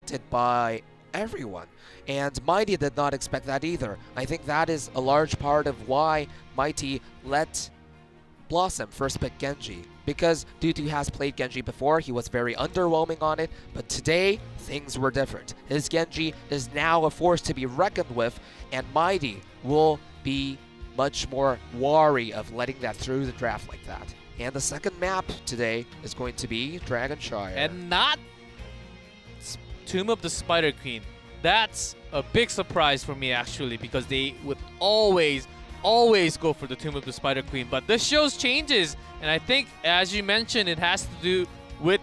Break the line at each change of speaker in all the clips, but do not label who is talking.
expected by everyone. And Mighty did not expect that either. I think that is a large part of why Mighty let BlossoM first pick Genji. Because Dudu has played Genji before, he was very underwhelming on it, but today, things were different. His Genji is now a force to be reckoned with, and Mighty will be much more wary of letting that through the draft like that. And the second map today is going to be Dragonshire.
And not Tomb of the Spider Queen. That's a big surprise for me, actually, because they would always go for the Tomb of the Spider Queen. But this shows changes, and I think, as you mentioned, it has to do with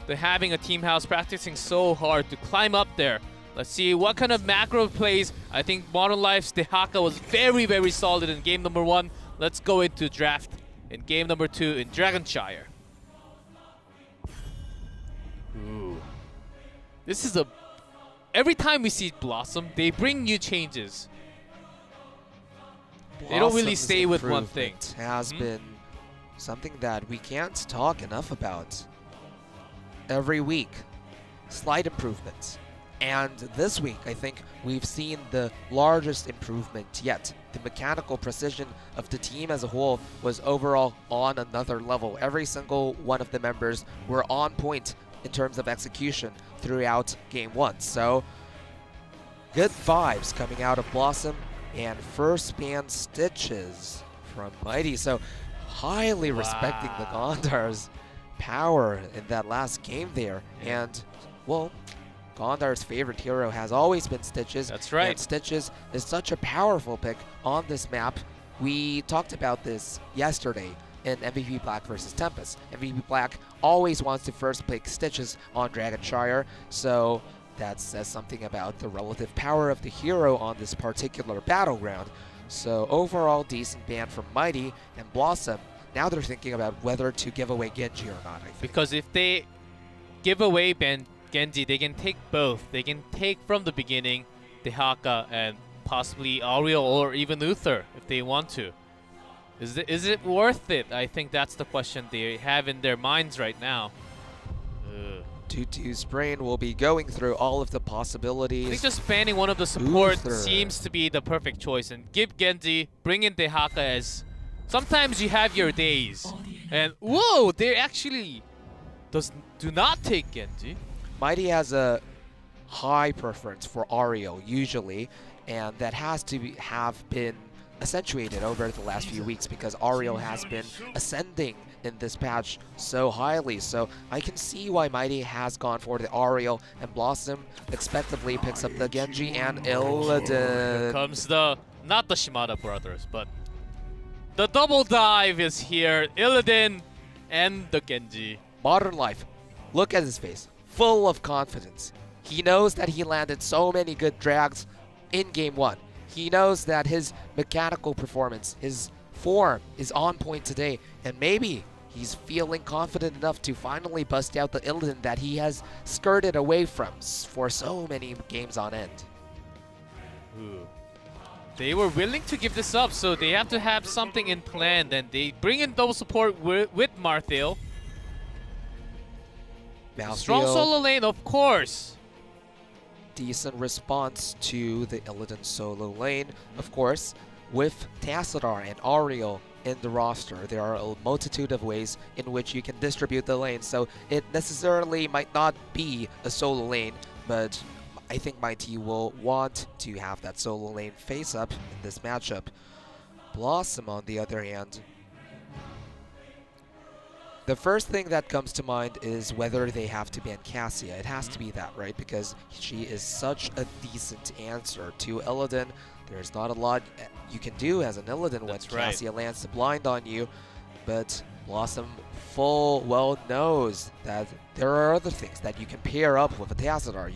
having a team house practicing so hard to climb up there. Let's see what kind of macro plays. I think Modern Life's Dehaka was very, very solid in game number 1. Let's go into draft in game number 2 in Dragonshire. Ooh. This is every time we see BlossoM, they bring new changes. They don't really stay with one thing.
Has been something that we can't talk enough about. Every week, slight improvements. And this week, I think we've seen the largest improvement yet. The mechanical precision of the team as a whole was overall on another level. Every single one of the members were on point in terms of execution throughout game 1. So, good vibes coming out of BlossoM. And first ban Stitches from Mighty. So highly respecting the Gondar's power in that last game there. And, well, Gondar's favorite hero has always been Stitches.
That's right.
And Stitches is such a powerful pick on this map. We talked about this yesterday in MVP Black versus Tempest. MVP Black always wants to first pick Stitches on Dragonshire. So that says something about the relative power of the hero on this particular battleground. So overall, decent ban from Mighty and BlossoM. Now they're thinking about whether to give away Genji or not, I think.
Because if they give away Genji, they can take both. They can take from the beginning Dehaka and possibly Ariel or even Uther if they want to. Is it worth it? I think that's the question they have in their minds right now.
Tutu's brain will be going through all of the possibilities.
I think just banning one of the support seems to be the perfect choice. And give Genji, bring in Dehaka as... Sometimes you have your days. And whoa, they actually do not take Genji.
Mighty has a high preference for Ariel, usually. And that has to have been accentuated over the last few weeks because Ariel has been ascending in this patch so highly. So I can see why Mighty has gone for the Ariel, and BlossoM expectedly picks up the Genji and Illidan.
Here comes not the Shimada brothers, but the double dive is here. Illidan and the Genji.
Modern Life, look at his face, full of confidence. He knows that he landed so many good drags in game 1. He knows that his mechanical performance, his form is on point today, and maybe he's feeling confident enough to finally bust out the Illidan that he has skirted away from for so many games on end.
Ooh. They were willing to give this up, so they have to have something in plan. Then they bring in double support with Marthael. Strong solo lane, of course.
Decent response to the Illidan solo lane. Of course, with Tassadar and Ariel in the roster, there are a multitude of ways in which you can distribute the lane, so it necessarily might not be a solo lane, but I think Mighty will want to have that solo lane face up in this matchup. BlossoM, on the other hand, the first thing that comes to mind is whether they have to ban Cassia. It has to be that, right? Because she is such a decent answer to Illidan. There's not a lot you can do as an Illidan when Cassia lands the blind on you, but BlossoM full well knows that there are other things that you can pair up with a Tassadar.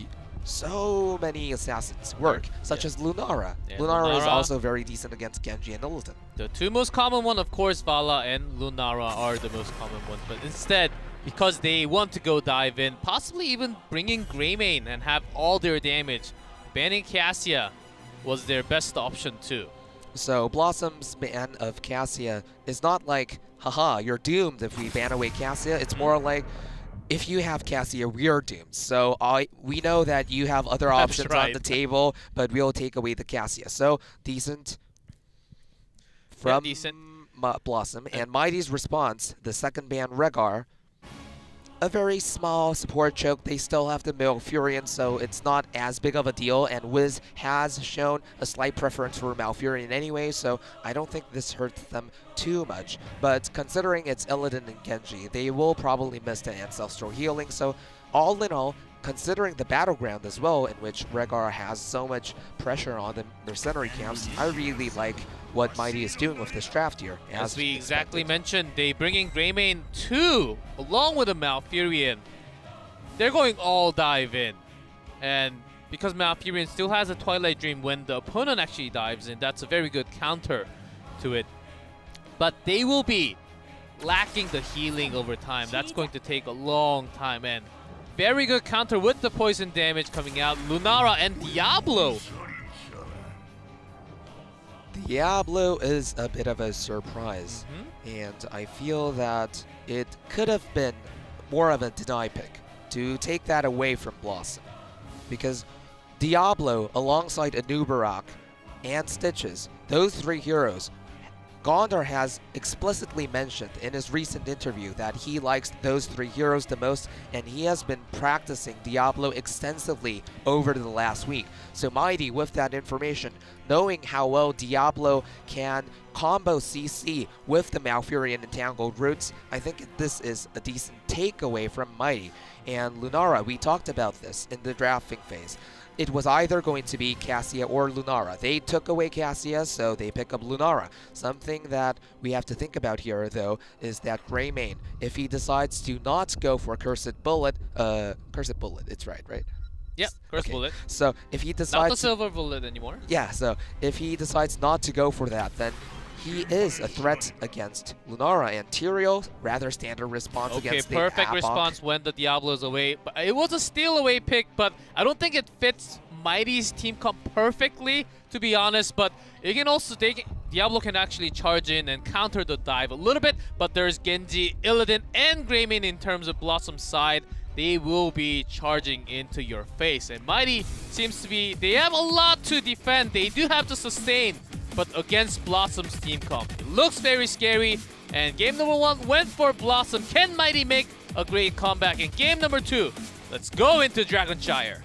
So many assassins work, such as Lunara.
Yeah,
Lunara is also very decent against Genji and Illidan.
The two most common one, of course, Vala and Lunara are the most common ones. But instead, because they want to go dive in, possibly even bring in Greymane and have all their damage, banning Cassia was their best option too.
So BlossoM's ban of Cassia is not like, haha, you're doomed if we ban away Cassia. It's more like, if you have Cassia, we are doomed. So we know that you have other options on the table, but we'll take away the Cassia. So decent from BlossoM. And Mighty's response, the second ban Rehgar, a very small support choke. They still have the Malfurion, so it's not as big of a deal. And Wiz has shown a slight preference for Malfurion anyway, so I don't think this hurts them too much. But considering it's Illidan and Genji, they will probably miss the Ancestral Healing. So all in all, considering the battleground as well, in which Rehgar has so much pressure on the mercenary camps, I really like what Mighty is doing with this draft here.
As we exactly mentioned, they bring in Greymane 2 along with a Malfurion. They're going all dive in. And because Malfurion still has a Twilight Dream when the opponent actually dives in, that's a very good counter to it. But they will be lacking the healing over time. That's going to take a long time. And very good counter with the poison damage coming out. Lunara and Diablo.
Diablo is a bit of a surprise, and I feel that it could have been more of a deny pick to take that away from BlossoM, because Diablo alongside Anubarak and Stitches, those three heroes, Gondor has explicitly mentioned in his recent interview that he likes those three heroes the most, and he has been practicing Diablo extensively over the last week. So Mighty, with that information, knowing how well Diablo can combo CC with the Malfurion Entangled Roots, I think this is a decent takeaway from Mighty. And Lunara, we talked about this in the drafting phase. It was either going to be Cassia or Lunara. They took away Cassia, so they pick up Lunara. Something that we have to think about here, though, is that Greymane, if he decides to not go for Cursed Bullet, it's right?
Yep, Cursed Bullet.
So if he decides...
Not the Silver Bullet anymore.
Yeah, so if he decides not to go for that, then he is a threat against Lunara, and Tyrael, rather standard response against the
perfect response when the Diablo is away. But it was a steal away pick, but I don't think it fits Mighty's team comp perfectly, to be honest. But you can also take Diablo can actually charge in and counter the dive a little bit, but there's Genji, Illidan, and Greymane in terms of BlossoM's side. They will be charging into your face. And Mighty seems to be, they have a lot to defend. They do have to sustain, but against BlossoM's team comp, it looks very scary. And game number 1 went for BlossoM. Can Mighty make a great comeback in game number 2? Let's go into Dragonshire.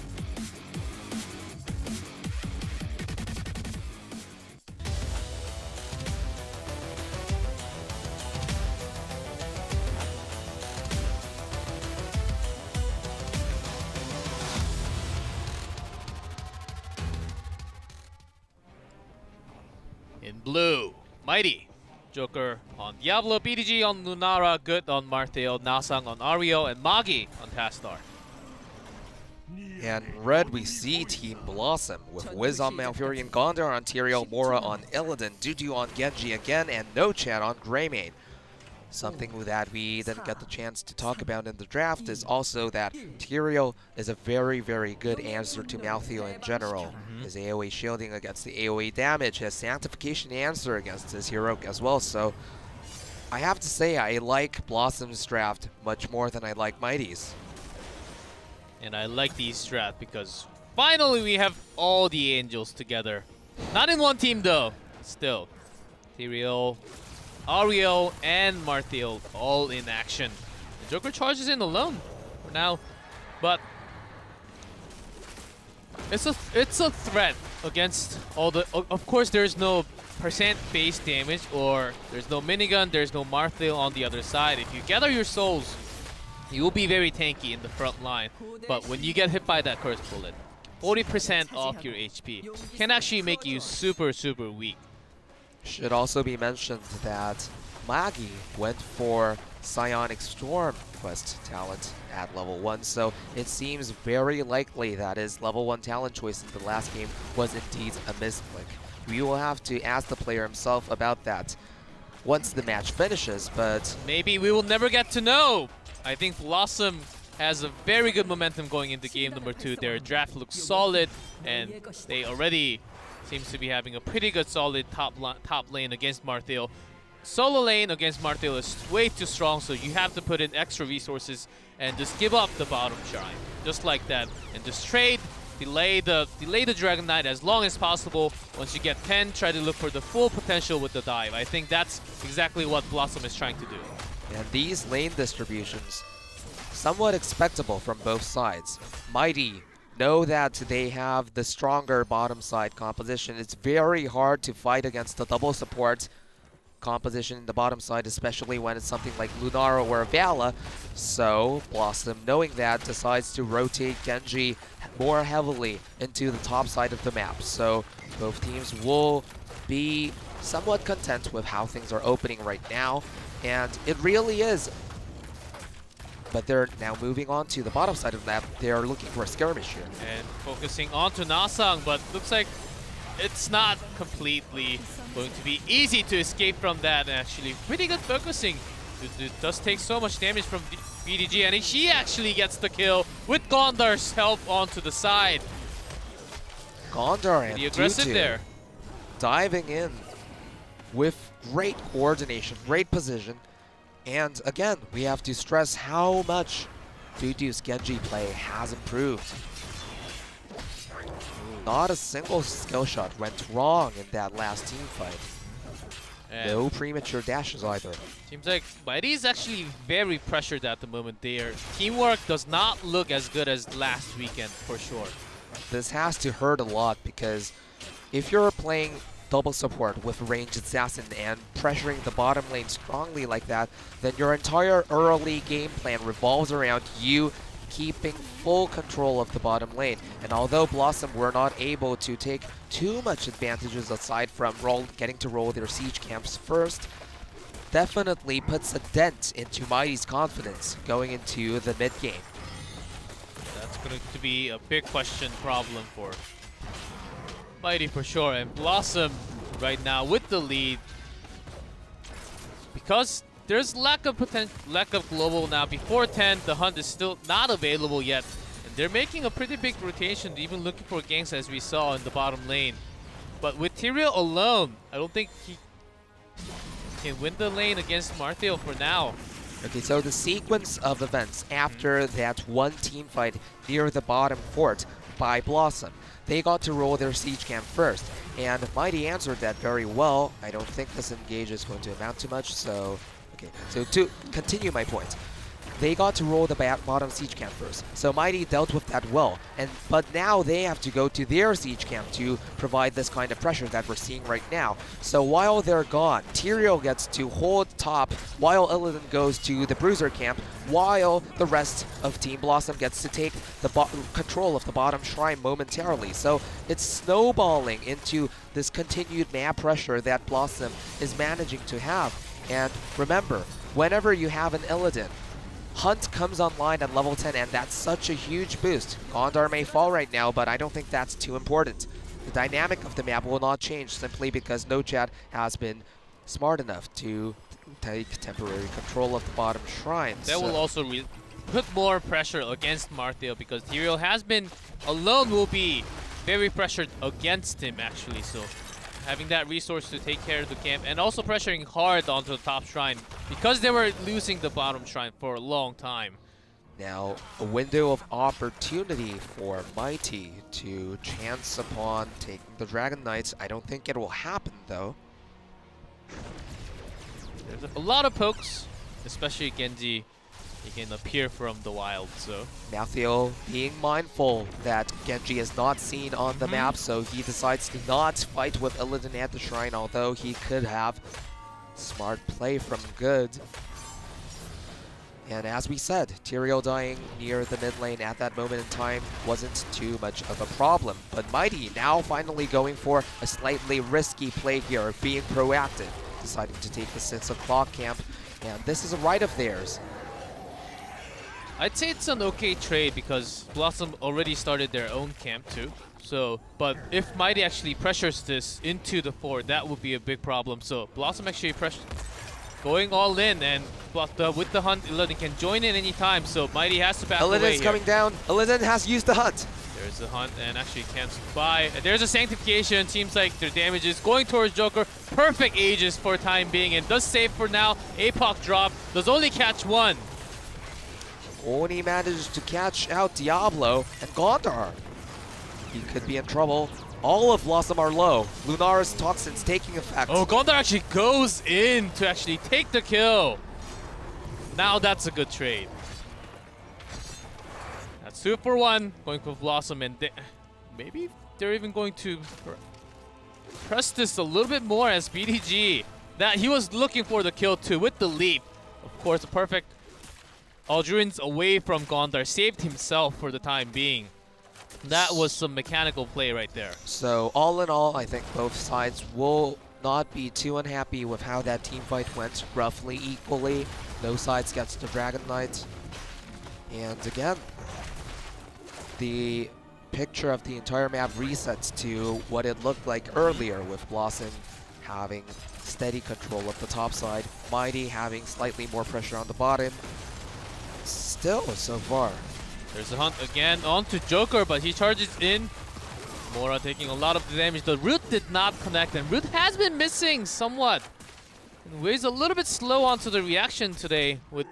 In blue, Mighty. Joker on Diablo, BDG on Lunara, Good on Marthael, Nasang on Ariel, and Magi on Tastar.
And in red, we see Team BlossoM with Wiz on Malfurion, Gondor on Tyrael, Mora on Illidan, Dudu on Genji again, and No Chat on Greymane. Something that we didn't get the chance to talk about in the draft is also that Tyrael is a very, very good answer to Malthael in general. His AoE shielding against the AoE damage, his Sanctification answer against his Heroic as well. So I have to say I like BlossoM's draft much more than I like Mighty's.
And I like these draft because finally we have all the Angels together. Not in one team though, still. Tyrael, Ariel, and Marthael all in action. The Joker charges in alone for now, but it's a threat against all the. Of course, there's no percent base damage, or there's no minigun, there's no Marthael on the other side. If you gather your souls, you will be very tanky in the front line. But when you get hit by that Cursed Bullet, 40% off your HP can actually make you super, super weak.
Should also be mentioned that Magi went for Psionic Storm quest talent at level 1, so it seems very likely that his level 1 talent choice in the last game was indeed a misclick. We will have to ask the player himself about that once the match finishes, but...
maybe we will never get to know! I think BlossoM has a very good momentum going into game number 2. Their draft looks solid, and they already seems to be having a pretty good solid top lane against Marthael. solo lane against Martel is way too strong, so you have to put in extra resources and just give up the bottom shrine, just like that, and just trade, delay the Dragon Knight as long as possible. Once you get 10, try to look for the full potential with the dive. I think that's exactly what BlossoM is trying to do.
And these lane distributions, somewhat expectable from both sides. Mighty know that they have the stronger bottom side composition. It's very hard to fight against the double support composition in the bottom side, especially when it's something like Lunaro or Vala. So BlossoM, knowing that, decides to rotate Genji more heavily into the top side of the map. So both teams will be somewhat content with how things are opening right now, and it really is. But they're now moving on to the bottom side of the map. They're looking for a skirmish here.
And focusing onto Nasang, but looks like it's not completely going to be easy to escape from that. Actually, pretty good focusing. It does take so much damage from BDG, and she actually gets the kill with Gondar's help onto the side.
Gondar and
pretty aggressive
Tutu
there.
diving in with great coordination, great position. And again, we have to stress how much Tutu's Genji play has improved. Not a single skill shot went wrong in that last team fight. And no premature dashes either.
Seems like Mighty is actually very pressured at the moment. Their teamwork does not look as good as last weekend, for sure.
This has to hurt a lot, because if you're playing double support with ranged assassin and pressuring the bottom lane strongly like that, then your entire early game plan revolves around you keeping full control of the bottom lane. And although BlossoM were not able to take too much advantages aside from getting to roll their siege camps first, definitely puts a dent into Mighty's confidence going into the mid game.
That's going to be a big question problem for Mighty for sure. And BlossoM right now with the lead, because there's lack of global now. Before 10, the hunt is still not available yet, and they're making a pretty big rotation, even looking for ganks as we saw in the bottom lane. But with Tyrael alone, I don't think he can win the lane against Martel for now.
Okay, so the sequence of events after that one team fight near the bottom fort by BlossoM, they got to roll their siege camp first, and Mighty answered that very well. I don't think this engage is going to amount to much, so... Okay, so to continue my point, they got to roll the bottom siege camp first, so Mighty dealt with that well, but now they have to go to their siege camp to provide this kind of pressure that we're seeing right now. So while they're gone, Tyrael gets to hold top, while Illidan goes to the bruiser camp, while the rest of Team BlossoM gets to take the control of the bottom shrine momentarily. So it's snowballing into this continued map pressure that BlossoM is managing to have. And remember, whenever you have an Illidan, Hunt comes online at level 10, and that's such a huge boost. Gondar may fall right now, but I don't think that's too important. The dynamic of the map will not change simply because NoChat has been smart enough to take temporary control of the bottom shrine.
That will also put more pressure against Martel, because Tyrael has been alone, will be very pressured against him actually. So having that resource to take care of the camp, and also pressuring hard onto the top shrine because they were losing the bottom shrine for a long time.
Now, a window of opportunity for Mighty to chance upon taking the Dragon Knights. I don't think it will happen, though.
There's a lot of pokes, especially Genji. He can appear from the wild, so...
Matthew being mindful that Genji is not seen on the map, so he decides to not fight with Illidan at the shrine, although he could have. Smart play from Good. And as we said, Tyrael dying near the mid lane at that moment in time wasn't too much of a problem. But Mighty now finally going for a slightly risky play here, being proactive, deciding to take the 6 o'clock camp, and this is a right of theirs.
I'd say it's an okay trade because BlossoM already started their own camp too. So, but if Mighty actually pressures this into the fort, that would be a big problem. So BlossoM actually going all in, and with the hunt, Illidan can join in any time. So Mighty has to back away here.
Illidan's coming down. Illidan has used the hunt.
There's a hunt and actually cancelled by. There's a sanctification. Seems like their damage is going towards Joker. Perfect Aegis for time being and does save for now. APOC drop. Does only catch one.
Only managed to catch out Diablo and Gondar. He could be in trouble. All of BlossoM are low. Lunara's Toxin's taking effect.
Oh, Gondar actually goes in to actually take the kill. Now that's a good trade. That's 2 for 1 going for BlossoM, and maybe they're even going to press this a little bit more as BDG. That he was looking for the kill too with the leap. Of course, a perfect Aldruin's away from Gondar, saved himself for the time being. That was some mechanical play right there.
So all in all, I think both sides will not be too unhappy with how that team fight went, roughly equally. No sides gets the Dragon Knight. And again, the picture of the entire map resets to what it looked like earlier, with BlossoM having steady control of the top side, Mighty having slightly more pressure on the bottom. Still, so far.
There's a hunt again onto Joker, but he charges in. Mora taking a lot of the damage. The root did not connect, and root has been missing somewhat. And Wiz a little bit slow onto the reaction today with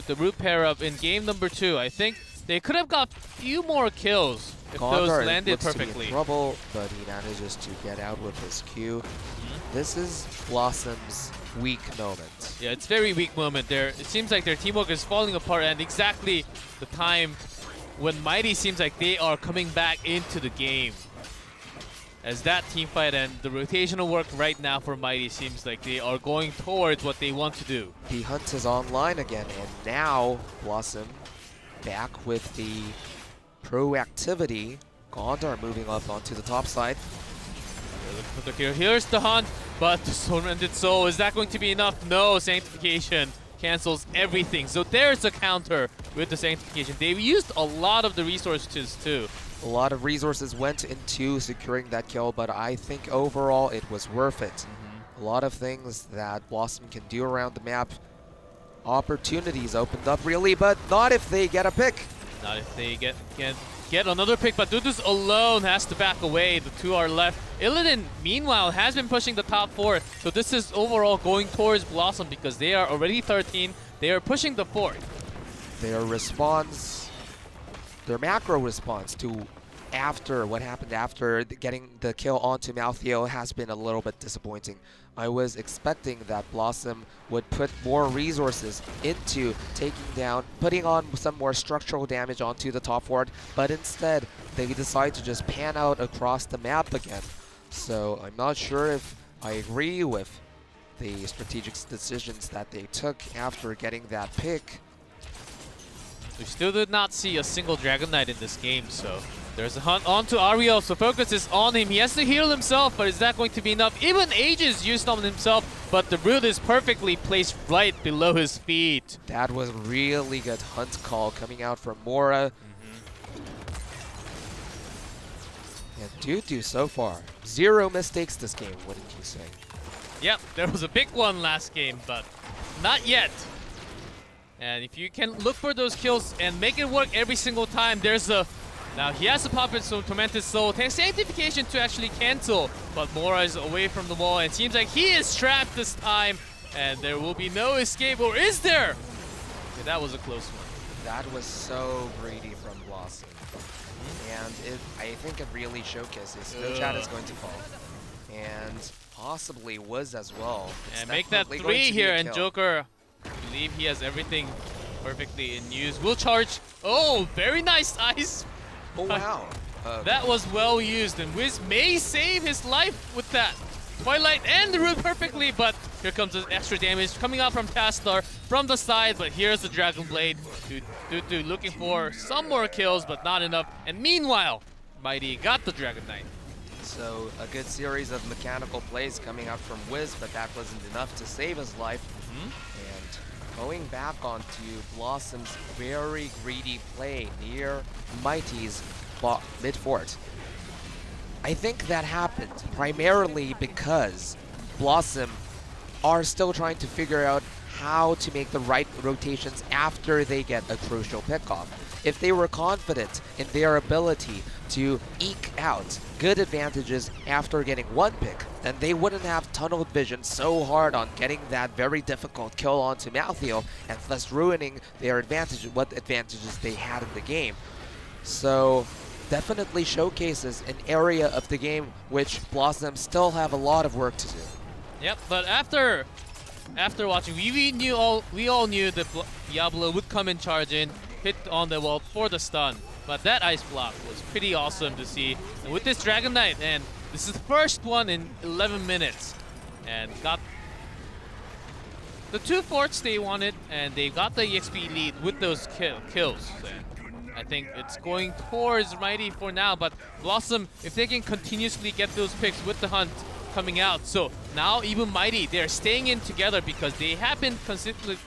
the root pair up in game number 2. I think they could have got a few more kills if those landed perfectly.
To be in trouble, but he manages to get out with his Q. This is BlossoM's weak moment.
Yeah, it's very weak moment there. It seems like their teamwork is falling apart, and exactly the time when Mighty seems like they are coming back into the game. As that team fight and the rotational work right now for Mighty seems like they are going towards what they want to do.
The hunt is online again, and now BlossoM back with the proactivity. Gondar moving up onto the top side.
Here's the hunt, but the Soul-Rended Soul, is that going to be enough? No, Sanctification cancels everything. So there's the counter with the Sanctification. They've used a lot of the resources too.
A lot of resources went into securing that kill, but I think overall it was worth it. A lot of things that BlossoM can do around the map. Opportunities opened up really, but not if they get a pick.
Not if they get another pick, but Dudus alone has to back away. The 2 are left. Illidan, meanwhile, has been pushing the top 4. So this is overall going towards BlossoM because they are already 13. They are pushing the 4th.
Their response, their macro response to what happened after getting the kill onto Malthael has been a little bit disappointing. I was expecting that BlossoM would put more resources into putting on some more structural damage onto the top ward, but instead they decide to just pan out across the map again. So I'm not sure if I agree with the strategic decisions that they took after getting that pick.
We still did not see a single Dragon Knight in this game, so there's a hunt onto Ariel, so focus is on him. He has to heal himself, but is that going to be enough? Even Aegis used on himself, but the root is perfectly placed right below his feet.
That was really good hunt call coming out from Mora. And Dudu so far, 0 mistakes this game, wouldn't you say?
Yep, there was a big one last game, but not yet. And if you can look for those kills and make it work every single time, there's a... Now he has to pop in some Tormented Soul, takes Sanctification to actually cancel, but Mora is away from the wall, and it seems like he is trapped this time, and there will be no escape, or is there? Okay, that was a close one.
That was so greedy from BlossoM. And I think it really showcases no chat is going to fall. And possibly Wiz as well.
And make that 3 here, and Joker, I believe he has everything perfectly in use. Will charge. Oh, very nice ice.
Oh, wow.
That was well used, and Wiz may save his life with that. Twilight and the root perfectly, but here comes the extra damage coming out from Tastar from the side, but here's the Dragon Blade. Dudu looking for some more kills, but not enough. And meanwhile, Mighty got the Dragon Knight.
So a good series of mechanical plays coming out from Wiz, but that wasn't enough to save his life. And going back onto BlossoM's very greedy play near Mighty's mid fort. I think that happened primarily because BlossoM are still trying to figure out how to make the right rotations after they get a crucial pickoff. if they were confident in their ability to eke out good advantages after getting one pick, then they wouldn't have tunneled vision so hard on getting that very difficult kill onto Malthael and thus ruining their what advantages they had in the game. So definitely showcases an area of the game which BlossoM still have a lot of work to do.
Yep, but after watching, we all knew that Diablo would come and charge in, hit on the wall for the stun. But that ice block was pretty awesome to see. And with this Dragon Knight, and this is the first one in 11 minutes, and got the 2 forts they wanted, and they got the EXP lead with those kills. And I think it's going towards Mighty for now, but BlossoM, if they can continuously get those picks with the hunt coming out, so now even Mighty, they're staying in together because they have been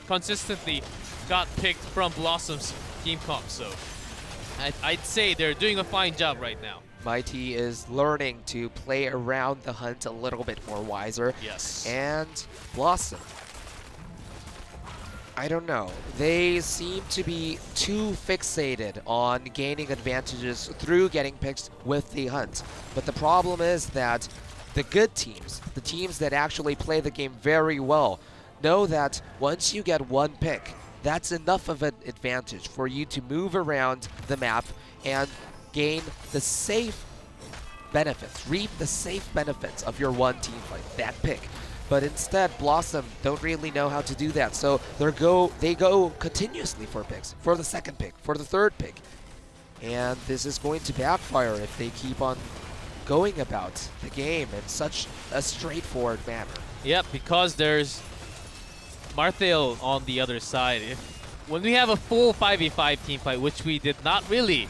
consistently got picked from BlossoM's team comp. So I'd say they're doing a fine job right now.
Mighty is learning to play around the hunt a little bit more wiser.
Yes.
And BlossoM, I don't know. They seem to be too fixated on gaining advantages through getting picks with the hunt. But the problem is that the good teams, the teams that actually play the game very well, know that once you get one pick, that's enough of an advantage for you to move around the map and gain the safe benefits, reap the safe benefits of your one team fight, that pick. But instead, BlossoM don't really know how to do that, so they go continuously for picks, for the second pick, for the third pick. And this is going to backfire if they keep on going about the game in such a straightforward manner.
Yep, because there's Malthael on the other side. When we have a full 5v5 team fight, which we did not really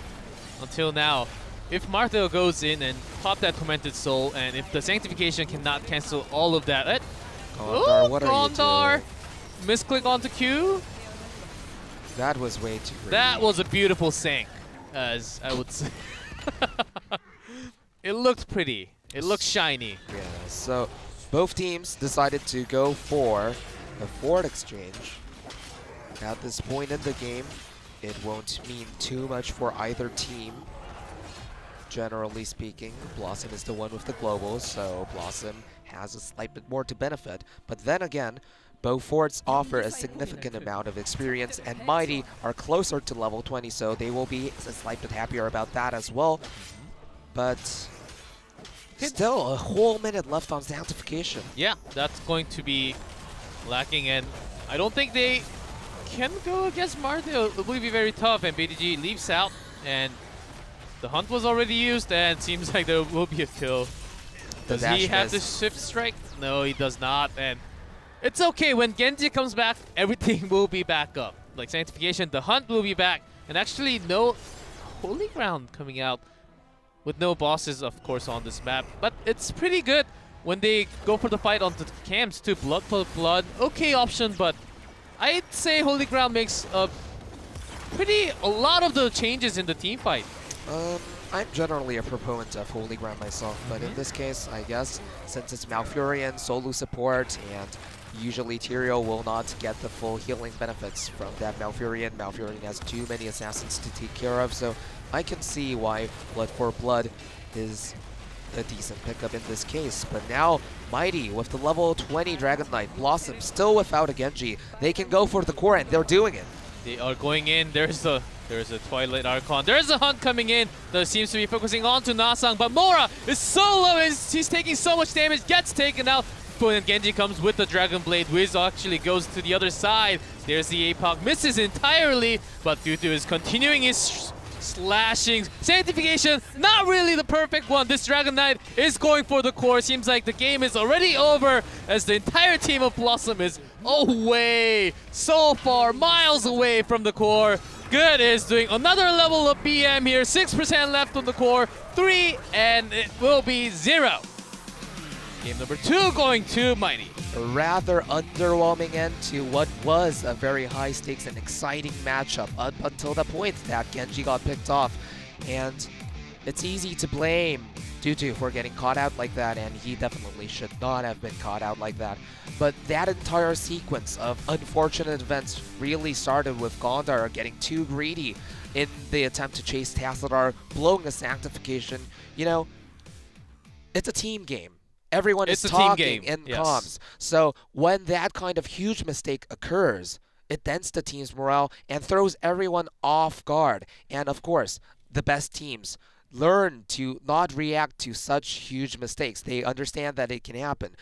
until now, if Malthael goes in and pop that Tormented Soul, and if the Sanctification cannot cancel all of that,
Gondar, what are you doing?
Misclick onto Q.
That was way too great.
That was a beautiful sank, as I would say. It looked pretty. It looked shiny.
Yeah, so both teams decided to go for a fort exchange. At this point in the game, it won't mean too much for either team. Generally speaking, BlossoM is the one with the globals, so BlossoM has a slight bit more to benefit. But then again, both forts offer a significant amount of experience, and Mighty are closer to level 20, so they will be a slight bit happier about that as well. But still, a whole minute left on Sanctification.
Yeah, that's going to be lacking, and I don't think they can go against Malthael. It will be very tough, and BDG leaves out, and the hunt was already used, and seems like there will be a kill. Does he have the shift strike? No, he does not, and it's okay. When Genji comes back, everything will be back up. Like Sanctification, the hunt will be back, and actually no Holy Ground coming out with no bosses, of course, on this map. But it's pretty good when they go for the fight onto the camps too. Blood for blood, okay option, but I'd say Holy Ground makes a lot of the changes in the team fight.
I'm generally a proponent of Holy Ground myself, but in this case, I guess, since it's Malfurion, solo support, and usually Tyrael will not get the full healing benefits from that Malfurion. Malfurion has too many assassins to take care of, so I can see why Blood for Blood is a decent pickup in this case. But now, Mighty with the level 20 Dragon Knight, BlossoM still without a Genji. They can go for the core, and they're doing it.
They are going in. There's a Twilight Archon. There's a hunt coming in that seems to be focusing on to Nasang, but Mora is so low and he's taking so much damage, gets taken out. When Genji comes with the Dragon Blade, Wiz actually goes to the other side. There's the APOC, misses entirely, but Tutu is continuing his slashing. Sanctification, not really the perfect one. This Dragon Knight is going for the core. Seems like the game is already over as the entire team of BlossoM is away, so far, miles away from the core. Good is doing another level of BM here. 6% left on the core, 3, and it will be 0. Game number 2 going to Mighty.
A rather underwhelming end to what was a very high stakes and exciting matchup up until the point that Genji got picked off. And it's easy to blame Tutu for getting caught out like that, and he definitely should not have been caught out like that. But that entire sequence of unfortunate events really started with Gondar getting too greedy in the attempt to chase Tassadar, blowing a Sanctification. You know, it's a team game. Everyone is talking in comms. So when that kind of huge mistake occurs, it dents the team's morale and throws everyone off guard. And of course, the best teams learn to not react to such huge mistakes. They understand that it can happen.